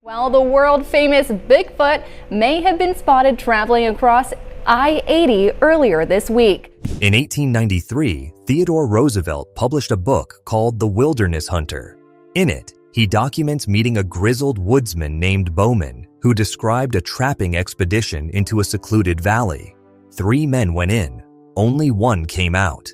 Well, the world-famous Bigfoot may have been spotted traveling across I-80 earlier this week. In 1893, Theodore Roosevelt published a book called The Wilderness Hunter. In it, he documents meeting a grizzled woodsman named Bowman, who described a trapping expedition into a secluded valley. 3 men went in, only 1 came out.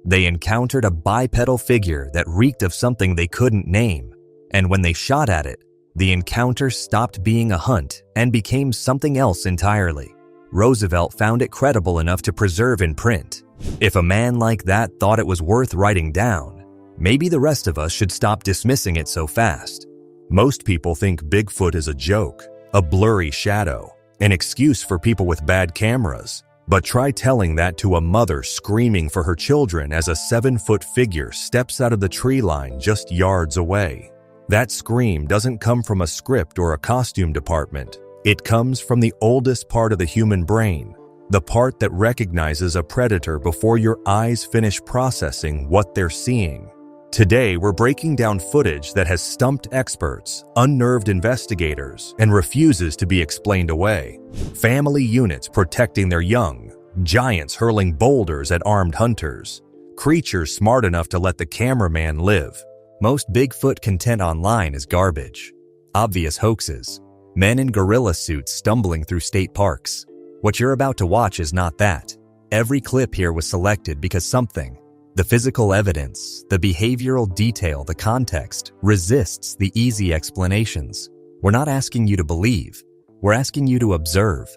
They encountered a bipedal figure that reeked of something they couldn't name, and when they shot at it, the encounter stopped being a hunt and became something else entirely. Roosevelt found it credible enough to preserve in print. If a man like that thought it was worth writing down, maybe the rest of us should stop dismissing it so fast. Most people think Bigfoot is a joke, a blurry shadow, an excuse for people with bad cameras. But try telling that to a mother screaming for her children as a 7-foot figure steps out of the tree line just yards away. That scream doesn't come from a script or a costume department. It comes from the oldest part of the human brain, the part that recognizes a predator before your eyes finish processing what they're seeing. Today, we're breaking down footage that has stumped experts, unnerved investigators, and refuses to be explained away. Family units protecting their young, giants hurling boulders at armed hunters, creatures smart enough to let the cameraman live. Most Bigfoot content online is garbage. Obvious hoaxes. Men in gorilla suits stumbling through state parks. What you're about to watch is not that. Every clip here was selected because something, the physical evidence, the behavioral detail, the context, resists the easy explanations. We're not asking you to believe. We're asking you to observe.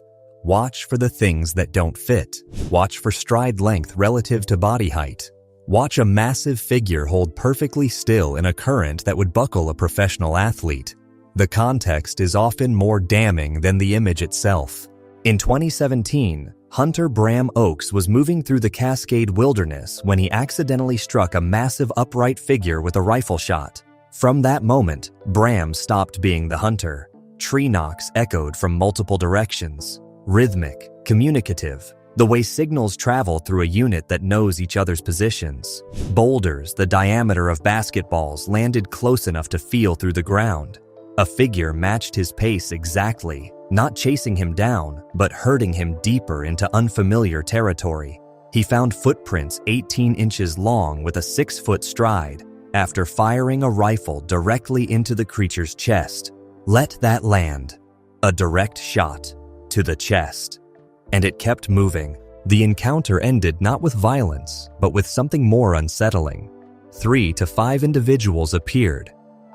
Watch for the things that don't fit. Watch for stride length relative to body height. Watch a massive figure hold perfectly still in a current that would buckle a professional athlete. The context is often more damning than the image itself. In 2017, hunter Bram Oakes was moving through the Cascade Wilderness when he accidentally struck a massive upright figure with a rifle shot. From that moment, Bram stopped being the hunter. Tree knocks echoed from multiple directions. Rhythmic, communicative, the way signals travel through a unit that knows each other's positions. Boulders the diameter of basketballs landed close enough to feel through the ground. A figure matched his pace exactly, not chasing him down, but herding him deeper into unfamiliar territory. He found footprints 18 inches long with a 6-foot stride after firing a rifle directly into the creature's chest. Let that land. A direct shot to the chest. And it kept moving. The encounter ended not with violence, but with something more unsettling. 3 to 5 individuals appeared,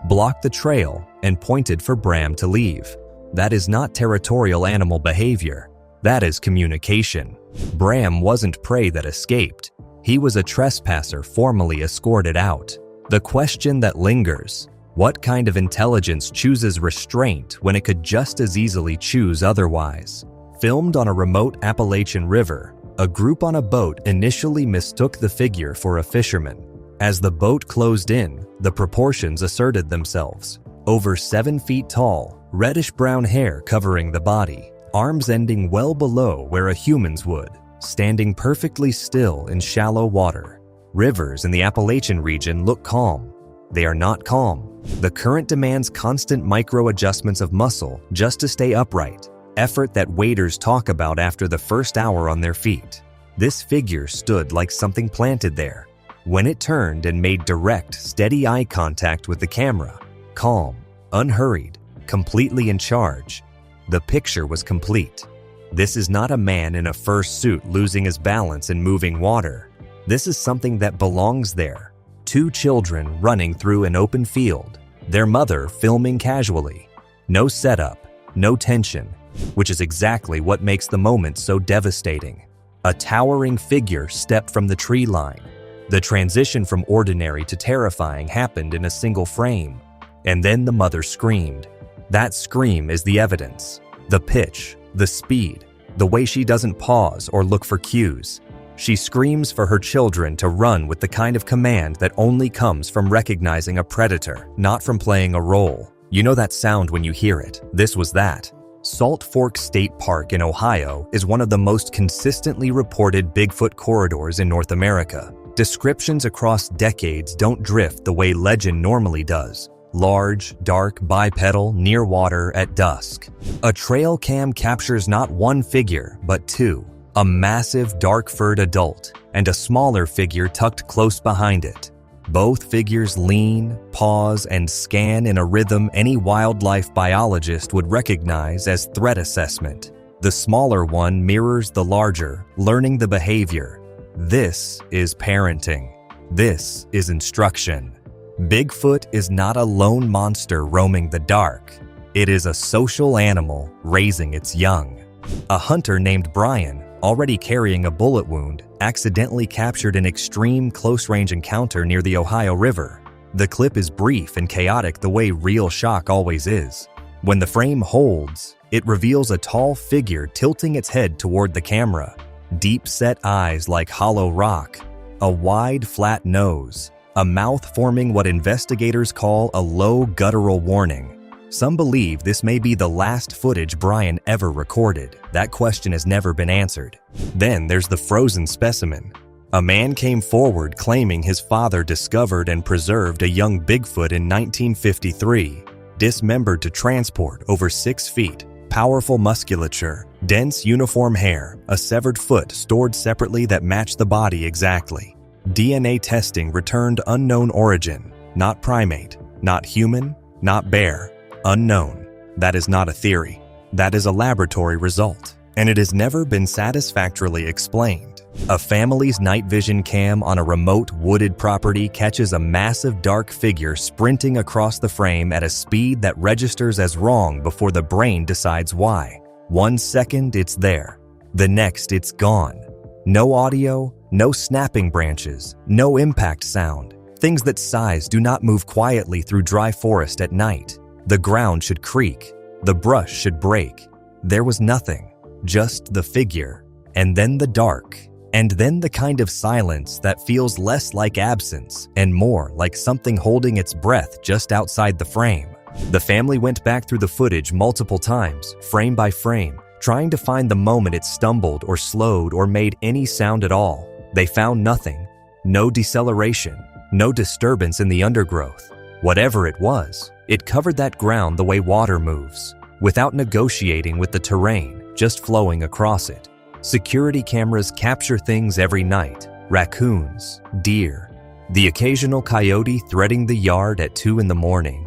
blocked the trail, and pointed for Bram to leave. That is not territorial animal behavior. That is communication. Bram wasn't prey that escaped. He was a trespasser formally escorted out. The question that lingers: what kind of intelligence chooses restraint when it could just as easily choose otherwise? Filmed on a remote Appalachian river, a group on a boat initially mistook the figure for a fisherman. As the boat closed in, the proportions asserted themselves. Over 7 feet tall, reddish-brown hair covering the body, arms ending well below where a human's would, standing perfectly still in shallow water. Rivers in the Appalachian region look calm. They are not calm. The current demands constant micro-adjustments of muscle just to stay upright, effort that waders talk about after the first hour on their feet. This figure stood like something planted there. When it turned and made direct, steady eye contact with the camera, calm, unhurried, completely in charge, the picture was complete. This is not a man in a fur suit losing his balance in moving water. This is something that belongs there. 2 children running through an open field, their mother filming casually. No setup, no tension, which is exactly what makes the moment so devastating. A towering figure stepped from the tree line. The transition from ordinary to terrifying happened in a single frame, and then the mother screamed. That scream is the evidence. The pitch, the speed, the way she doesn't pause or look for cues. She screams for her children to run with the kind of command that only comes from recognizing a predator, not from playing a role. You know that sound when you hear it. This was that. Salt Fork State Park in Ohio is one of the most consistently reported Bigfoot corridors in North America. Descriptions across decades don't drift the way legend normally does. large, dark, bipedal, near water at dusk. A trail cam captures not one figure, but two. A massive, dark-furred adult and a smaller figure tucked close behind it. Both figures lean, pause, and scan in a rhythm any wildlife biologist would recognize as threat assessment. The smaller one mirrors the larger, learning the behavior. This is parenting. This is instruction. Bigfoot is not a lone monster roaming the dark. It is a social animal raising its young. A hunter named Brian, already carrying a bullet wound, accidentally captured an extreme close-range encounter near the Ohio River. The clip is brief and chaotic the way real shock always is. When the frame holds, it reveals a tall figure tilting its head toward the camera. Deep-set eyes like hollow rock, a wide, flat nose, a mouth forming what investigators call a low guttural warning. Some believe this may be the last footage Brian ever recorded. That question has never been answered. Then there's the frozen specimen. A man came forward claiming his father discovered and preserved a young Bigfoot in 1953, dismembered to transport over 6 feet, powerful musculature, dense uniform hair, a severed foot stored separately that matched the body exactly. DNA testing returned unknown origin, not primate, not human, not bear. Unknown. That is not a theory. That is a laboratory result, and it has never been satisfactorily explained. A family's night vision cam on a remote wooded property catches a massive dark figure sprinting across the frame at a speed that registers as wrong before the brain decides why. 1 second, it's there. The next, it's gone. No audio, no snapping branches, no impact sound. Things that size do not move quietly through dry forest at night. The ground should creak. The brush should break. There was nothing, just the figure, and then the dark, and then the kind of silence that feels less like absence and more like something holding its breath just outside the frame. The family went back through the footage multiple times, frame by frame, trying to find the moment it stumbled or slowed or made any sound at all. They found nothing. No deceleration, no disturbance in the undergrowth. Whatever it was, it covered that ground the way water moves, without negotiating with the terrain, just flowing across it. Security cameras capture things every night: raccoons, deer, the occasional coyote threading the yard at 2 in the morning.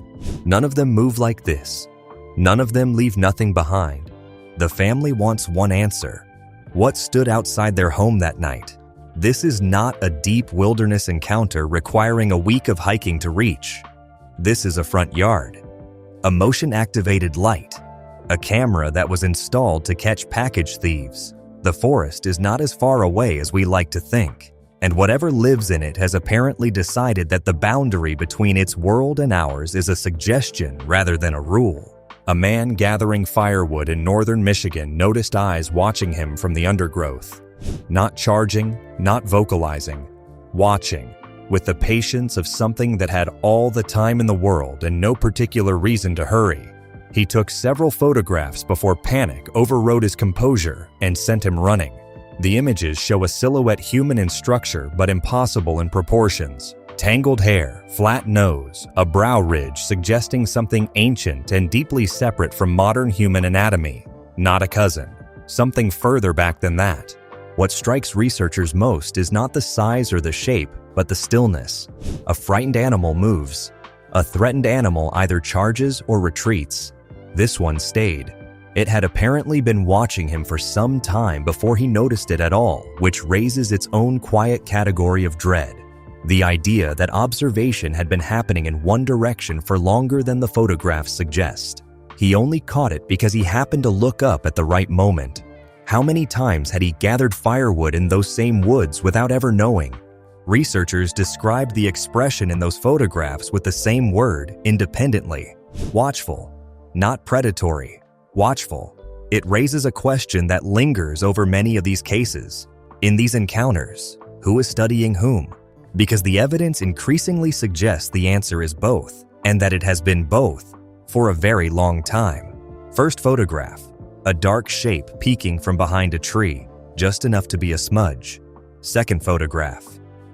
None of them move like this. None of them leave nothing behind. The family wants one answer. What stood outside their home that night? This is not a deep wilderness encounter requiring a week of hiking to reach. This is a front yard, a motion-activated light, a camera that was installed to catch package thieves. The forest is not as far away as we like to think, and whatever lives in it has apparently decided that the boundary between its world and ours is a suggestion rather than a rule. A man gathering firewood in northern Michigan noticed eyes watching him from the undergrowth. Not charging, not vocalizing, watching, with the patience of something that had all the time in the world and no particular reason to hurry. He took several photographs before panic overrode his composure and sent him running. The images show a silhouette human in structure but impossible in proportions. Tangled hair, flat nose, a brow ridge suggesting something ancient and deeply separate from modern human anatomy. Not a cousin. Something further back than that. What strikes researchers most is not the size or the shape, but the stillness. A frightened animal moves. A threatened animal either charges or retreats. This one stayed. It had apparently been watching him for some time before he noticed it at all, which raises its own quiet category of dread. The idea that observation had been happening in one direction for longer than the photographs suggest. He only caught it because he happened to look up at the right moment. How many times had he gathered firewood in those same woods without ever knowing? Researchers described the expression in those photographs with the same word independently. Watchful, not predatory. Watchful. It raises a question that lingers over many of these cases. In these encounters, who is studying whom? Because the evidence increasingly suggests the answer is both, and that it has been both for a very long time. First photograph, a dark shape peeking from behind a tree, just enough to be a smudge. Second photograph,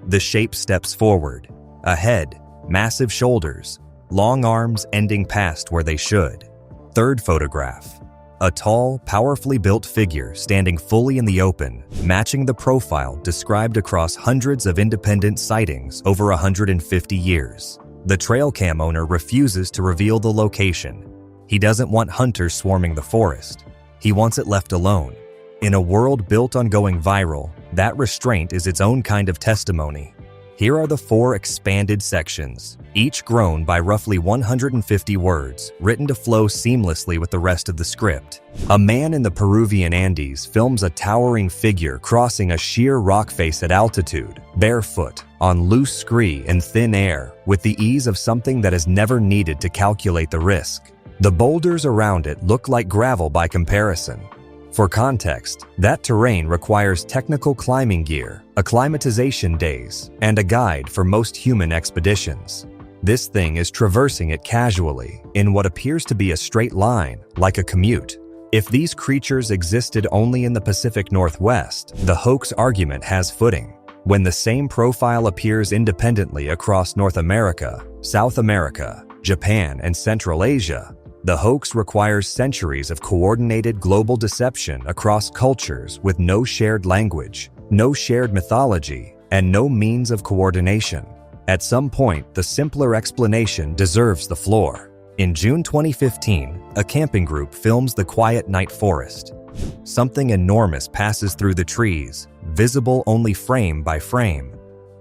the shape steps forward, a head, massive shoulders, long arms ending past where they should. Third photograph. A tall, powerfully built figure standing fully in the open, matching the profile described across hundreds of independent sightings over 150 years. The trail cam owner refuses to reveal the location. He doesn't want hunters swarming the forest. He wants it left alone. In a world built on going viral, that restraint is its own kind of testimony. Here are the 4 expanded sections, each grown by roughly 150 words, written to flow seamlessly with the rest of the script. A man in the Peruvian Andes films a towering figure crossing a sheer rock face at altitude, barefoot, on loose scree in thin air, with the ease of something that has never needed to calculate the risk. The boulders around it look like gravel by comparison. For context, that terrain requires technical climbing gear, acclimatization days, and a guide for most human expeditions. This thing is traversing it casually, in what appears to be a straight line, like a commute. If these creatures existed only in the Pacific Northwest, the hoax argument has footing. When the same profile appears independently across North America, South America, Japan, and Central Asia, the hoax requires centuries of coordinated global deception across cultures with no shared language, no shared mythology, and no means of coordination. At some point, the simpler explanation deserves the floor. In June 2015, a camping group films the quiet night forest. Something enormous passes through the trees, visible only frame by frame.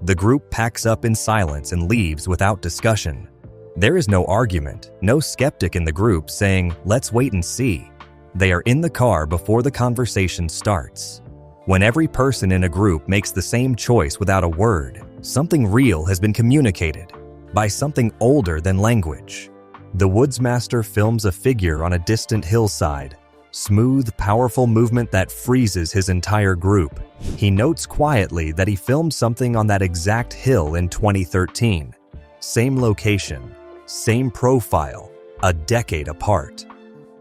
The group packs up in silence and leaves without discussion. There is no argument, no skeptic in the group saying, "Let's wait and see." They are in the car before the conversation starts. When every person in a group makes the same choice without a word, something real has been communicated by something older than language. The woodsmaster films a figure on a distant hillside, smooth, powerful movement that freezes his entire group. He notes quietly that he filmed something on that exact hill in 2013. Same location, same profile, a decade apart.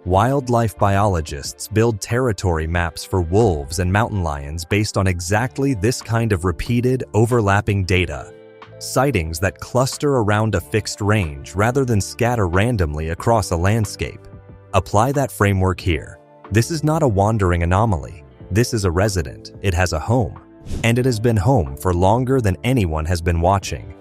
Wildlife biologists build territory maps for wolves and mountain lions based on exactly this kind of repeated, overlapping data. Sightings that cluster around a fixed range rather than scatter randomly across a landscape. Apply that framework here. This is not a wandering anomaly. This is a resident. It has a home. And it has been home for longer than anyone has been watching.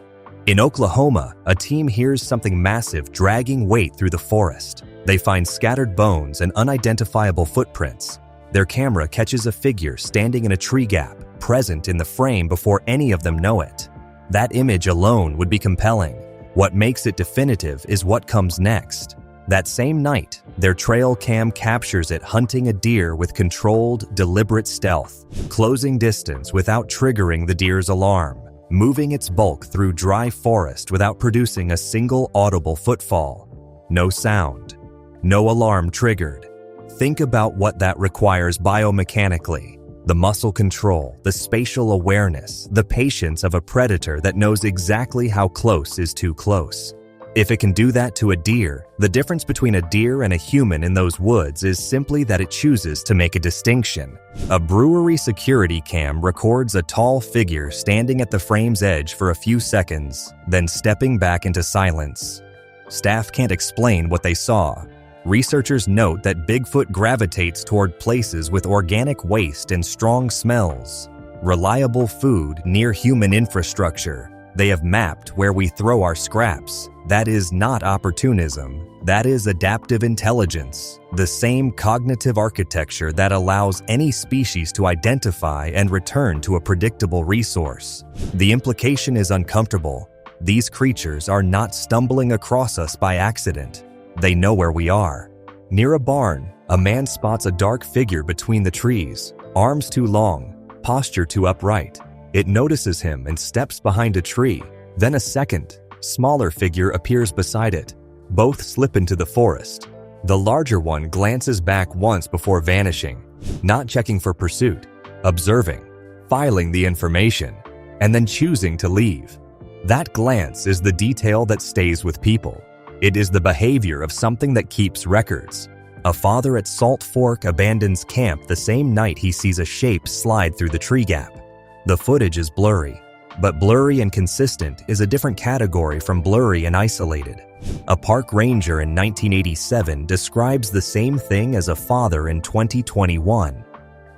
In Oklahoma, a team hears something massive dragging weight through the forest. They find scattered bones and unidentifiable footprints. Their camera catches a figure standing in a tree gap, present in the frame before any of them know it. That image alone would be compelling. What makes it definitive is what comes next. That same night, their trail cam captures it hunting a deer with controlled, deliberate stealth, closing distance without triggering the deer's alarm, moving its bulk through dry forest without producing a single audible footfall. No sound. No alarm triggered. Think about what that requires biomechanically. The muscle control, the spatial awareness, the patience of a predator that knows exactly how close is too close. If it can do that to a deer, the difference between a deer and a human in those woods is simply that it chooses to make a distinction. A brewery security cam records a tall figure standing at the frame's edge for a few seconds, then stepping back into silence. Staff can't explain what they saw. Researchers note that Bigfoot gravitates toward places with organic waste and strong smells, reliable food near human infrastructure. They have mapped where we throw our scraps. That is not opportunism. That is adaptive intelligence, the same cognitive architecture that allows any species to identify and return to a predictable resource. The implication is uncomfortable. These creatures are not stumbling across us by accident. They know where we are. Near a barn, a man spots a dark figure between the trees, arms too long, posture too upright. It notices him and steps behind a tree. Then a second, smaller figure appears beside it. Both slip into the forest. The larger one glances back once before vanishing, not checking for pursuit, observing, filing the information, and then choosing to leave. That glance is the detail that stays with people. It is the behavior of something that keeps records. A father at Salt Fork abandons camp the same night he sees a shape slide through the tree gap. The footage is blurry. But blurry and consistent is a different category from blurry and isolated. A park ranger in 1987 describes the same thing as a father in 2021.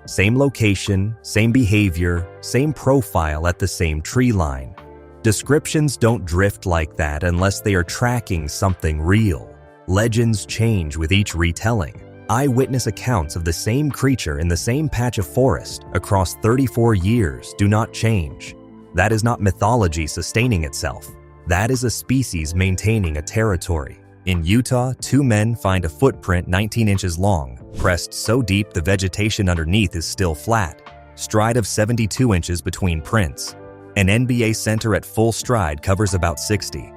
Same location, same behavior, same profile at the same tree line. Descriptions don't drift like that unless they are tracking something real. Legends change with each retelling. Eyewitness accounts of the same creature in the same patch of forest across 34 years do not change. That is not mythology sustaining itself. That is a species maintaining a territory. In Utah, 2 men find a footprint 19 inches long, pressed so deep the vegetation underneath is still flat. Stride of 72 inches between prints. An NBA center at full stride covers about 60.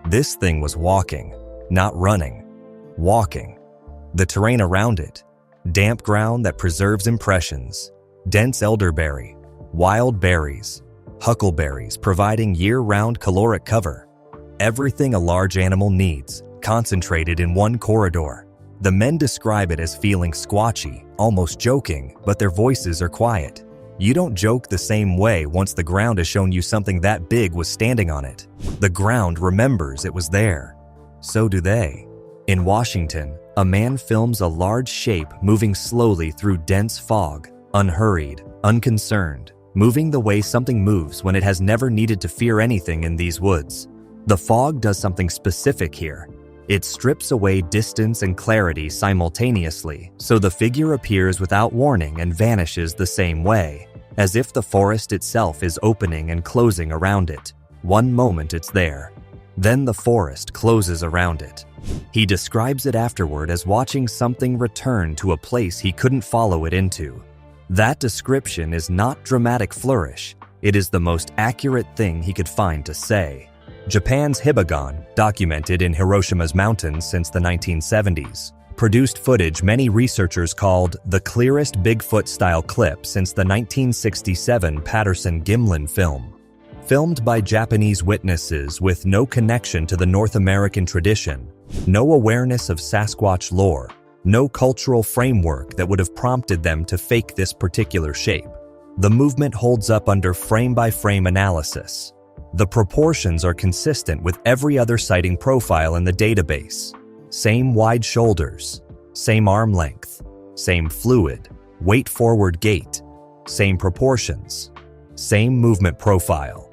This thing was walking, not running. Walking. The terrain around it. Damp ground that preserves impressions. Dense elderberry. Wild berries. Huckleberries providing year-round caloric cover. Everything a large animal needs, concentrated in one corridor. The men describe it as feeling squatchy, almost joking, but their voices are quiet. You don't joke the same way once the ground has shown you something that big was standing on it. The ground remembers it was there. So do they. In Washington, a man films a large shape moving slowly through dense fog, unhurried, unconcerned, moving the way something moves when it has never needed to fear anything in these woods. The fog does something specific here. It strips away distance and clarity simultaneously, so the figure appears without warning and vanishes the same way, as if the forest itself is opening and closing around it. One moment it's there, then the forest closes around it. He describes it afterward as watching something return to a place he couldn't follow it into. That description is not dramatic flourish. It is the most accurate thing he could find to say. Japan's Hibagon, documented in Hiroshima's mountains since the 1970s, produced footage many researchers called the clearest Bigfoot-style clip since the 1967 Patterson-Gimlin film. Filmed by Japanese witnesses with no connection to the North American tradition, no awareness of Sasquatch lore, no cultural framework that would have prompted them to fake this particular shape. The movement holds up under frame-by-frame analysis. The proportions are consistent with every other sighting profile in the database. Same wide shoulders, same arm length, same fluid, weight-forward gait, same proportions, same movement profile.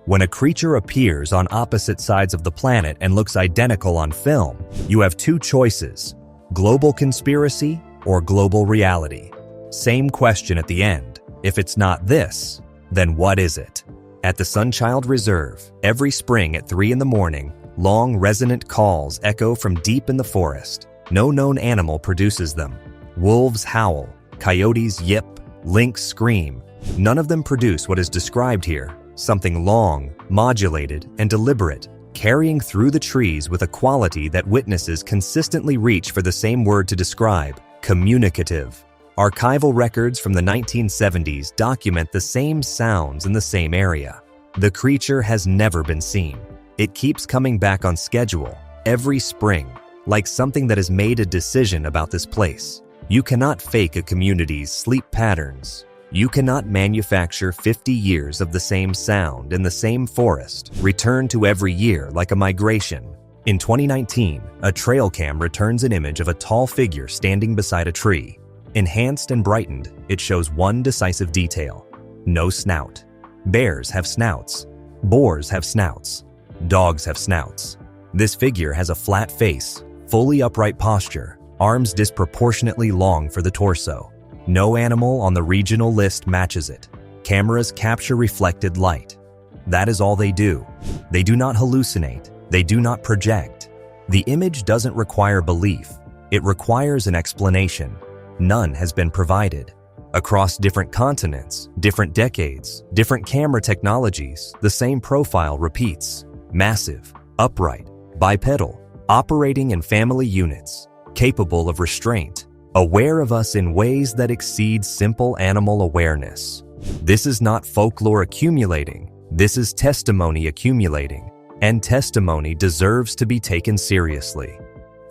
When a creature appears on opposite sides of the planet and looks identical on film, you have 2 choices: global conspiracy or global reality. Same question at the end. If it's not this, then what is it? At the Sunchild Reserve, every spring at 3 in the morning, long resonant calls echo from deep in the forest. No known animal produces them. Wolves howl, coyotes yip, lynx scream. None of them produce what is described here, something long, modulated, and deliberate, carrying through the trees with a quality that witnesses consistently reach for the same word to describe: communicative. Archival records from the 1970s document the same sounds in the same area. The creature has never been seen. It keeps coming back on schedule, every spring, like something that has made a decision about this place. You cannot fake a community's sleep patterns. You cannot manufacture 50 years of the same sound in the same forest, return to every year like a migration. In 2019, a trail cam returns an image of a tall figure standing beside a tree. Enhanced and brightened, it shows one decisive detail: no snout. Bears have snouts. Boars have snouts. Dogs have snouts. This figure has a flat face, fully upright posture, arms disproportionately long for the torso. No animal on the regional list matches it. Cameras capture reflected light. That is all they do. They do not hallucinate. They do not project. The image doesn't require belief. It requires an explanation. None has been provided. Across different continents, different decades, different camera technologies, the same profile repeats. Massive, upright, bipedal, operating in family units, capable of restraint, aware of us in ways that exceed simple animal awareness. This is not folklore accumulating. This is testimony accumulating, and testimony deserves to be taken seriously.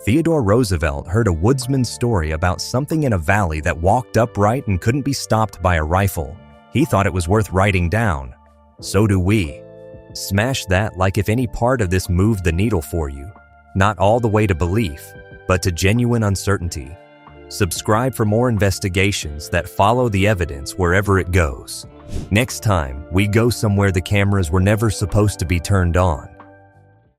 Theodore Roosevelt heard a woodsman's story about something in a valley that walked upright and couldn't be stopped by a rifle. He thought it was worth writing down. So do we. Smash that like if any part of this moved the needle for you. Not all the way to belief, but to genuine uncertainty. Subscribe for more investigations that follow the evidence wherever it goes. Next time, we go somewhere the cameras were never supposed to be turned on.